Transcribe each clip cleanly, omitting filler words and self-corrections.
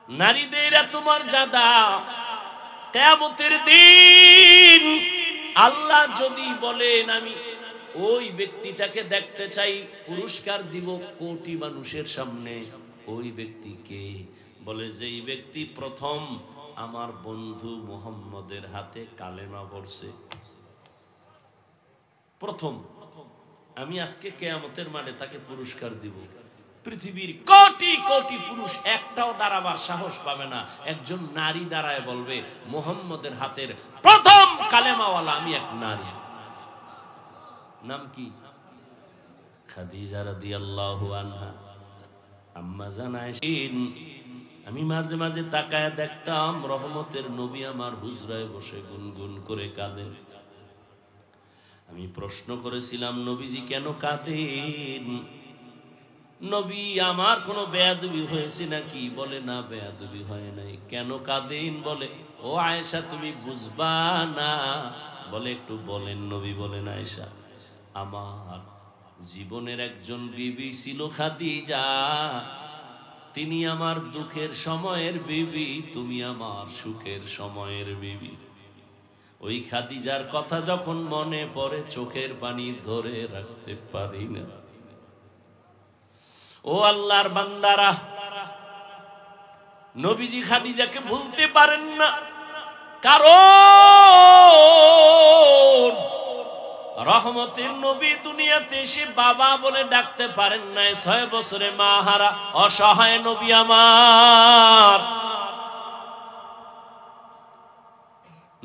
নারীদের এত মর্যাদা, কিয়ামতের দিন আল্লাহ যদি বলেন আমি ওই ব্যক্তিটাকে দেখতে চাই, পুরস্কার দিব কোটি মানুষের সামনে। ওই ব্যক্তিকে বলে যেই ব্যক্তি প্রথম আমার বন্ধু মুহাম্মদের হাতে কালেমা পড়ছে, প্রথম আমি আজকে কিয়ামতের মাঠে তাকে পুরস্কার দিব। পৃথিবীর কোটি কোটি পুরুষ একটাও দাঁড়াবার সাহস পাবে না, একজন নারী দাঁড়ায় বলবে মুহাম্মদের হাতের প্রথম কালেমাওয়ালা আমি এক নারী। নাম কি? খাদিজা রাদিয়াল্লাহু আনহা, আম্মা জান আয়েশা। আমি মাঝে মাঝে তাকায় দেখতাম রহমতের নবী আমার হুজরায় বসে গুনগুন করে কাঁদেন। আমি প্রশ্ন করেছিলাম, নবীজি কেন কাঁদেন? নবী আমার কোনো বেয়াদবি হয়েছে নাকি? বলে না, বেয়াদবি হয় নাই। কেন কাঁদেন? বলে ও আয়েশা তুমি বুঝবা না। বলে একটু বলেন। নবী বলেন, আয়েশা আমার জীবনের একজন বিবি ছিল খাদিজা, তিনি আমার দুঃখের সময়ের বিবি, তুমি আমার সুখের সময়ের বিবি। ওই খাদিজার কথা যখন মনে পড়ে চোখের পানি ধরে রাখতে পারি না। ও আল্লাহর বান্দারা, নবীজি খাদিজাকে ভুলতে পারেন না, কারণ রহমতের নবী দুনিয়াতে এসে বাবা বলে ডাকতে পারেন নাই। 6 বছরে মা হারা অসহায় নবী আমার।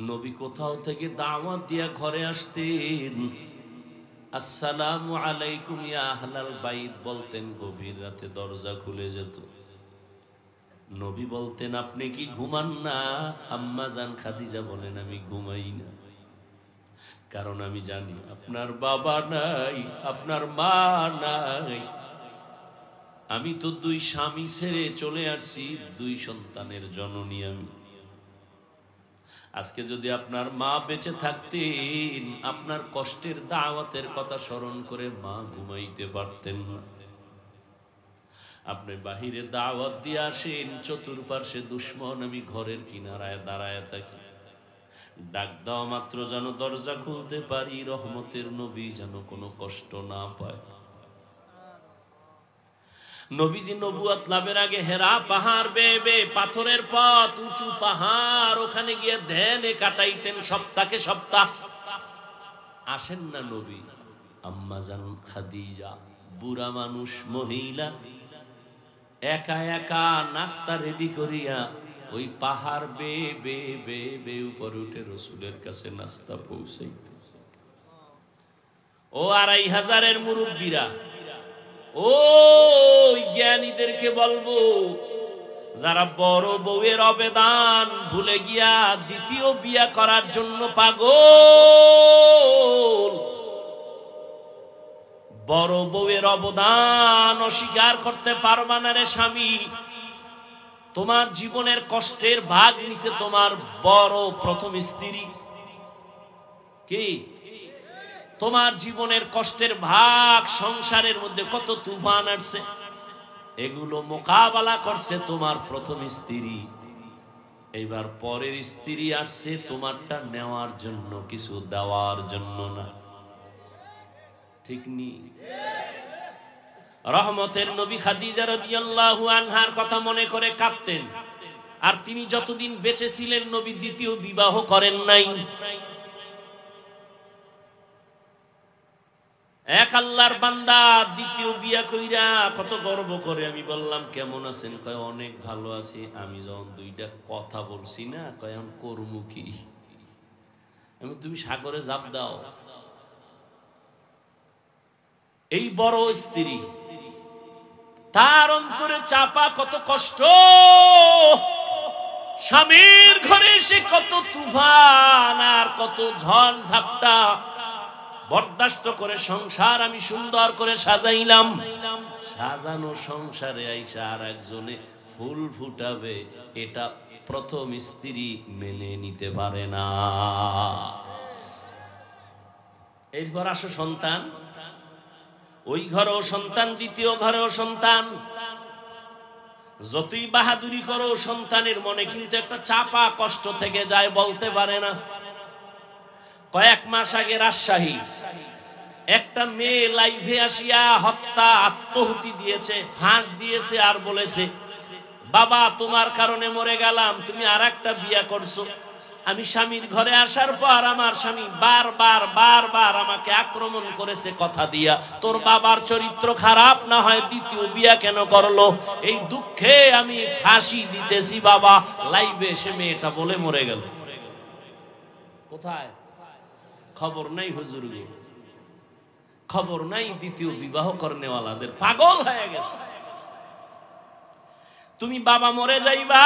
নবী কোথাও থেকে দাওয়াত দিয়া ঘরে আসতেন, আসসালামু আলাইকুম ইয়া আহলাল বাইত বলতেন, গভীর রাতে দরজা খুলে যেত। নবী বলতেন আপনি কি ঘুমান না? আম্মা জান খাদিজা বলেন আমি ঘুমাই না, কারণ আমি জানি আপনার বাবা নাই, আপনার মা নাই। আমি তো 2 স্বামী ছেড়ে চলে আসছি, 2 সন্তানের জননী আমি। আজকে যদি আপনার মা বেঁচে থাকতেন, আপনার কষ্টের দাওয়াতের কথা স্মরণ করে মা ঘুমাইতে পারতেন না। আপনি বাহিরে দাওয়াত দিয়ে আসেন, চতুর্পার্শ্বে দুশমন, আমি ঘরের কিনারায় দাঁড়ায় থাকি, ডাক দেওয়া মাত্র যেন দরজা খুলতে পারি, রহমতের নবী যেন কোনো কষ্ট না পায়। নবীজি নবুয়ত লাভের আগে হেরা পাহাড় বেয়ে বেয়ে, পাথরের পথ, উঁচু পাহাড়, ওখানে গিয়ে ধ্যানে কাটাইতেন সপ্তাহে সপ্তাহ। আসেন না নবী, আম্মা জান খাদিজা বুড়া মানুষ মহিলা একা একা নাস্তা রেডি করিয়া ওই পাহাড় বেয়ে বেয়ে বেয়ে বেয়ে উপরে উঠে রসুলের কাছে নাস্তা পৌঁছাইত। ও 2500-এর মুরব্বীরা, ও জ্ঞানীদেরকে বলবো, যারা বড় বউয়ের অবেদান ভুলে গিয়া দ্বিতীয় বিয়া করার জন্য পাগল, বড় বউয়ের অবদান অস্বীকার করতে পারবা না রে স্বামী। তোমার জীবনের কষ্টের ভাগ নিছে তোমার বড় প্রথম স্ত্রী। কি? তোমার জীবনের কষ্টের ভাগ, সংসারের মধ্যে কত তুফান আসছে, এগুলো মোকাবেলা করছে তোমার প্রথম স্ত্রী। এইবার পরের স্ত্রী আসছে তোমারটা নেওয়ার জন্য, কিছু দেওয়ার জন্য না। ঠিক নি? রহমতের নবী খাদিজা রাদিয়াল্লাহু আনহার কথা মনে করে কাঁদতেন। আর তিনি যতদিন বেঁচে ছিলেন নবী দ্বিতীয় বিবাহ করেন নাই। এক আল্লাহর বান্দা দ্বিতীয় বিয়া কইরা কত গর্ব করে। আমি বললাম কেমন আছেন? কয় অনেক ভালো আছি। আমি যখন 2টা কথা বলছি না, কয় আমি করমুখী। আমি তুমি সাগরে ঝাঁপ দাও। এই বড় স্ত্রী, তার অন্তরে চাপা কত কষ্ট, স্বামীর ঘরে এসে কত তুফান আর কত ঝড় ঝাপটা বরদাস্ত করে সংসার আমি সুন্দর করে সাজাইলাম। সাজানো সংসারে আইসা আর একজনে ফুল ফুটাবে, এটা প্রথম স্ত্রী মেনে নিতে পারে না। এরপর আসো সন্তান, ওই ঘরেও সন্তান, দ্বিতীয় ঘরেও সন্তান। যতই বাহাদুরি করো সন্তানের মনে কিন্তু একটা চাপা কষ্ট থেকে যায়, বলতে পারে না। কয়েক মাস আগে রাজশাহী একটা মেয়ে লাইভে আসিয়া আত্মহুতি দিয়েছে, ফাঁস দিয়েছে আর বলেছে, বাবা তোমার কারণে মরে গেলাম, তুমি আর একটা বিয়ে করছো। আমি স্বামীর ঘরে আসার পর আমার স্বামী বারবার আমাকে আক্রমণ করেছে কথা দিয়া, তোর বাবার চরিত্র খারাপ না হয় দ্বিতীয় বিয়ে কেন করলো, এই দুঃখে আমি ফাঁসি দিতেছি বাবা। লাইভে এসে মেয়েটা বলে মরে গেল। কোথায়? খবর নাই হুজুর, খবর নাই দ্বিতীয় বিবাহ করনেওয়ালাদের। পাগল হয়ে গেছে। তুমি বাবা মরে যাইবা,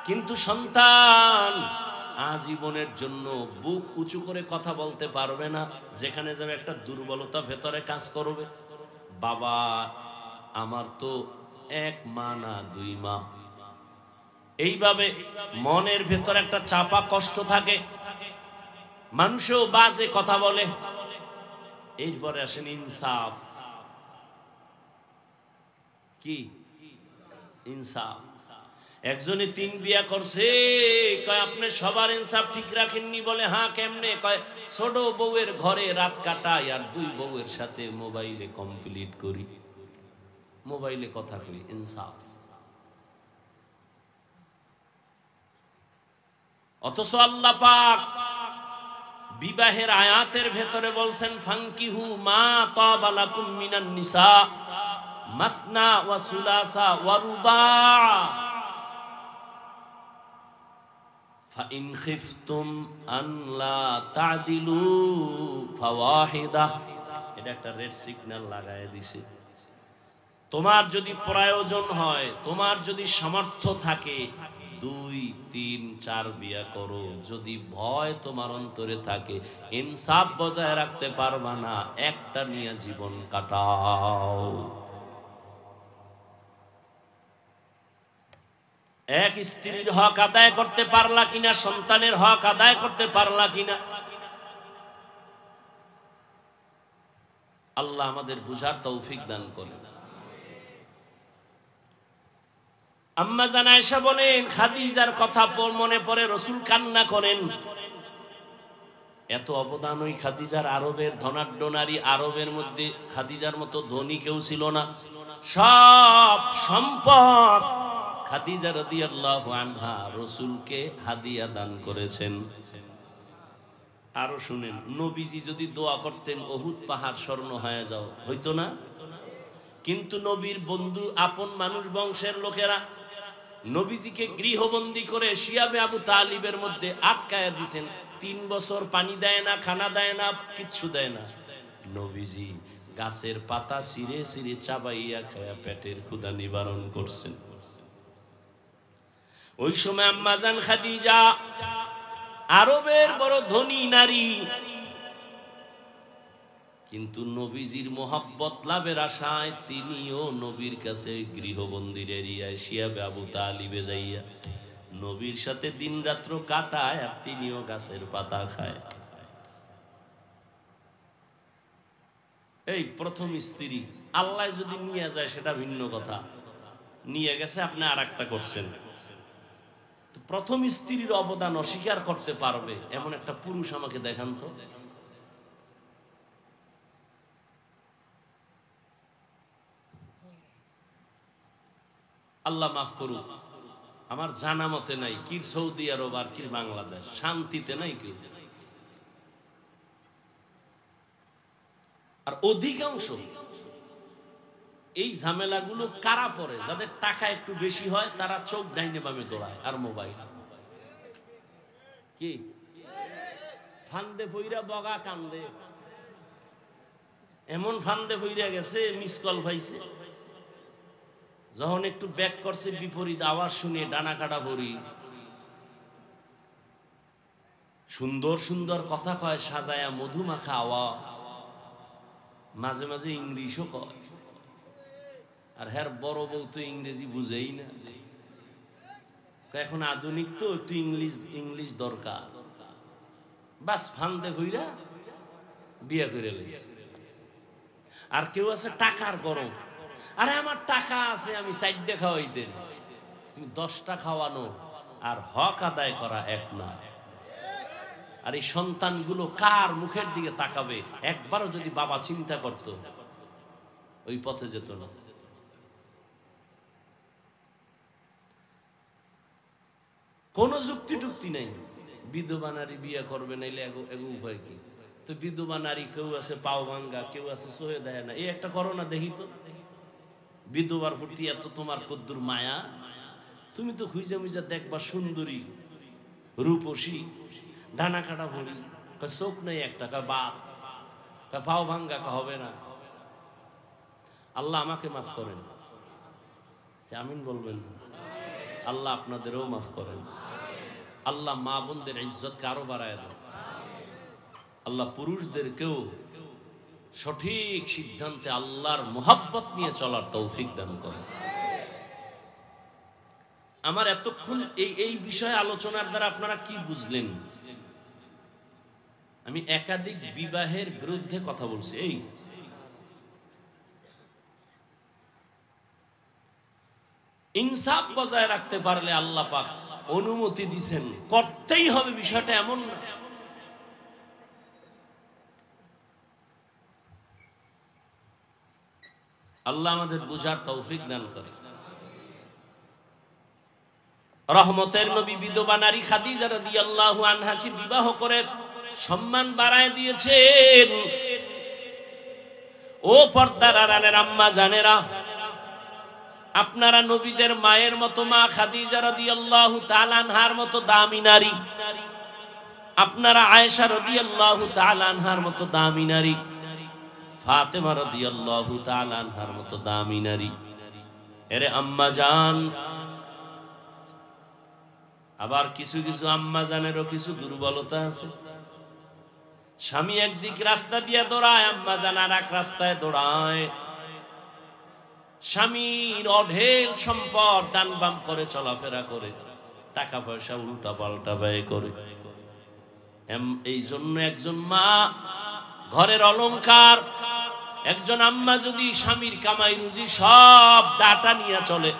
কিন্তু সন্তান আজীবনের জন্য বুক উঁচু করে কথা বলতে পারবে না। যেখানে যাবে একটা দুর্বলতা ভেতরে কাজ করবে। বাবা আমার তো এক মা না দুই মা, এইভাবে মনের ভেতর একটা চাপা কষ্ট থাকে। মানুষও বাজে কথা বলে। এরপরে আসেন ইনসাফ। কি ইনসাফ? একজনে 3 বিয়া করছে, কয় আপনি সবার ইনসাফ ঠিক রাখেননি। বলে হ্যাঁ কেমনে? কয় ছোট বউয়ের ঘরে রাত কাটাই আর 2 বউয়ের সাথে মোবাইলে কমপ্লিট করি, মোবাইলে কথা কই। ইনসাফ। অথচ আল্লাহ পাক বিবাহের আয়াতের ভেতরে বলছেন, ফাঙ্কিহু মা তাবা লাকুম মিনান নিসা মাসনা ওয়া সুলাসা ওয়া রুবা ফাইন খিফতুম আন লা তা'দিলু ফাওয়াহিদা। এটা একটা রেড সিগন্যাল লাগায় দিছে। তোমার যদি প্রয়োজন হয়, তোমার যদি সামর্থ্য থাকে, 2, 3, 4 বিয়া করো। যদি ভয় তোমার অন্তরে থাকে, ইনসাফ বজায় রাখতে পারবা না, একটা নিয়ে জীবন কাটাও। এক স্ত্রীর হক আদায় করতে পারলা কিনা, সন্তানের হক আদায় করতে পারলা কিনা, আল্লাহ আমাদের বুঝার তৌফিক দান করেন। আম্মা জান আয়েশা বলেন, খাদিজার কথা মনে পড়ে রাসূল কান্না করেন। এত অবদান ওই খাদিজার। আরবের ধনাঢ্য নারী, আরবের মধ্যে খাদিজার মতো ধনী কেউ ছিল না। সব সম্পদ খাদিজা রাদিয়াল্লাহু আনহা রাসূলকে হাদিয়া দান করেছেন। আরো শুনেন, নবীজি যদি দোয়া করতেন উহুদ পাহাড় স্বর্ণ হয়ে যাও, হইতো না? কিন্তু নবীর বন্ধু, আপন মানুষ, বংশের লোকেরা নবীজিকে গৃহবন্দী করে শিয়াবে আবু তালিবের মধ্যে আটকায়া দিয়েছেন। 3 বছর পানি দেয় না, খানা দেয় না, কিচ্ছু দেয় না। নবীজি গাছের পাতা ছিঁড়ে ছিঁড়ে চাবাইয়া খায়া পেটের ক্ষুধা নিবারণ করছেন। ওই সময় আম্মা জান খাদিজা আরবের বড় ধনী নারী, কিন্তু নবীজির মোহাব্বত লাভের আশায় তিনিও নবীর কাছে গৃহবন্দির এরিয়ায় শিয়াবে আবু তালিবে যাইয়া নবীর সাথে দিন রাত্র কাটায়, আর তিনিও গাছের পাতা খায়। এই প্রথম স্ত্রী। আল্লাহ যদি নিয়ে যায় সেটা ভিন্ন কথা, নিয়ে গেছে আপনি আর একটা করছেন। প্রথম স্ত্রীর অবদান অস্বীকার করতে পারবে এমন একটা পুরুষ আমাকে দেখান তো। আল্লাহ মাফ করুক, আমার জানা মতে নাই। কি সৌদি আরব আর কি বাংলাদেশ, শান্তিতে নাই কেউ। আর অধিকাংশ এই ঝামেলাগুলো কারা পড়ে? যাদের টাকা একটু বেশি হয়, তারা চোখ ডাইনে বামে দৌড়ায় আর মোবাইল। কি ফান্দে পইরা বগা কান্দে, এমন ফান্দে পইরা গেছে, মিস কল পাইছে, যখন একটু ব্যাক করছে বিপরীত আওয়াজ শুনে ডানা কাটা ভরি। সুন্দর সুন্দর কথা কয়, সাজায়া মধুমাখা আওয়াজ, মাঝে মাঝে ইংলিশও কয়। আর হ্যার বড় বউ তো ইংরেজি বুঝেই না। এখন আধুনিক তো, একটু ইংলিশ দরকার। বাস ফান্দে হইরা বিয়া করে লইছে। আর কেউ আছে টাকার গরম, আরে আমার টাকা আছে, আমি সাইডে খাওয়াইতেন। তুমি 10টা খাওয়ানো আর হক আদায় করা এক না। আর এই সন্তানগুলো কার মুখের দিকে তাকাবে, একবারও যদি বাবা চিন্তা করত, ওই পথে যেত না। কোন যুক্তি টুক্তি নেই। বিধবা নারী বিয়ে করবে, নাইলে এগো উপায় কি? তো বিধবা নারী কেউ আছে পাও ভাঙ্গা, কেউ আছে সহে দেয় না। এই একটা করোনা দেখি তো, বিধবার প্রতি এত তোমার কদ্দুর মায়া। তুমি তো খুঁজে মুজা দেখবা সুন্দরী রূপসী ডানা কাটা ভরি, চোখ নেই একটা, বাপ পাও ভাঙ্গা হবে না। আল্লাহ আমাকে মাফ করেন, আমিন বলবেন। আল্লাহ আপনাদেরও মাফ করেন। আল্লাহ মা বোনদের ইজ্জতকে আরো বাড়ায় দেন। আল্লাহ পুরুষদেরকেও সঠিক সিদ্ধান্তে আল্লাহর মোহাব্বত নিয়ে চলার তৌফিক দান করেন। আমার এতক্ষণ এই বিষয়ে আলোচনার দ্বারা আপনারা কি বুঝলেন? আমি একাধিক বিবাহের বিরুদ্ধে কথা বলছি। এই ইনসাফ বজায় রাখতে পারলে আল্লাহ পাক অনুমতি দিবেন, করতেই হবে, বিষয়টা এমন না। আল্লাহ আমাদের বুঝার তৌফিক দান করে। রহমতের নবী বিধবা নারী খাদিজা রাদিয়াল্লাহু আনহাকে বিবাহ করে সম্মান বাড়ায় দিয়েছেন। ও পর্দার আড়ালের আম্মা জানেরা, আপনারা নবীদের মায়ের মতো মা খাদিজা রাদিয়াল্লাহু তাআলা আনহার মতো দামি নারী, আপনারা আয়েশা রাদিয়াল্লাহু তাআলা আনহার মতো দামি নারী, ফাতেমা রাদিয়াল্লাহু তাআলা আনহার মতো দামি নারী। এরে আম্মা জান, আবার কিছু কিছু আম্মা জানেরও কিছু দুর্বলতা আছে। স্বামী একদিক রাস্তা দিয়ে দৌড়ায়, আম্মা জান আর এক রাস্তায় দৌড়ায়। স্বামীর অঢেল সম্পদ ডান বাম করে চলাফেরা করে, টাকা পয়সা উল্টা পাল্টা ব্যয় করে। এই জন্য একজন মা ঘরের অলংকার, একজন আম্মা যদি স্বামীর কামাই রুজি সব ডাটা নিয়ে চলে,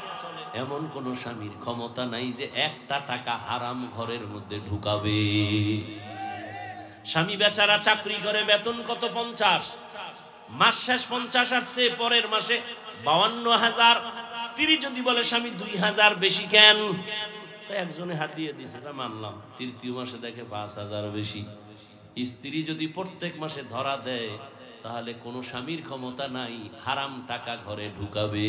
এমন কোন স্বামীর ক্ষমতা নাই যে একটা টাকা হারাম ঘরের মধ্যে ঢুকাবে। স্বামী বেচারা চাকরি করে, বেতন কত 50, মাস শেষ 50, আর সে পরের মাসে 52,000। স্ত্রী যদি বলে স্বামী 2,000 বেশি কেন, একজনে হাত দিয়ে দিছে, মানলাম। তৃতীয় মাসে দেখে 5,000 বেশি। স্ত্রী যদি প্রত্যেক মাসে ধরা দেয়, তাহলে কোন স্বামীর ক্ষমতা নাই হারাম টাকা ঘরে ঢুকাবে।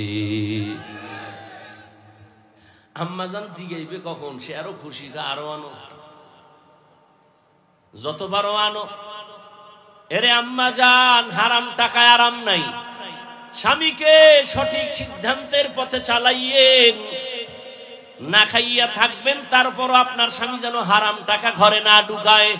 আম্মাজান জিগাইবে কখন, সে আরো খুশি, আরো আনো, যতবারও আনো। এরে আম্মাজান, হারাম টাকায় আরাম নাই। স্বামীকে সঠিক সিদ্ধান্তের পথে চালাইয়েন, না খাইয়া থাকবেন, তারপরও আপনার স্বামী যেন হারাম টাকা ঘরে না ঢুকায়।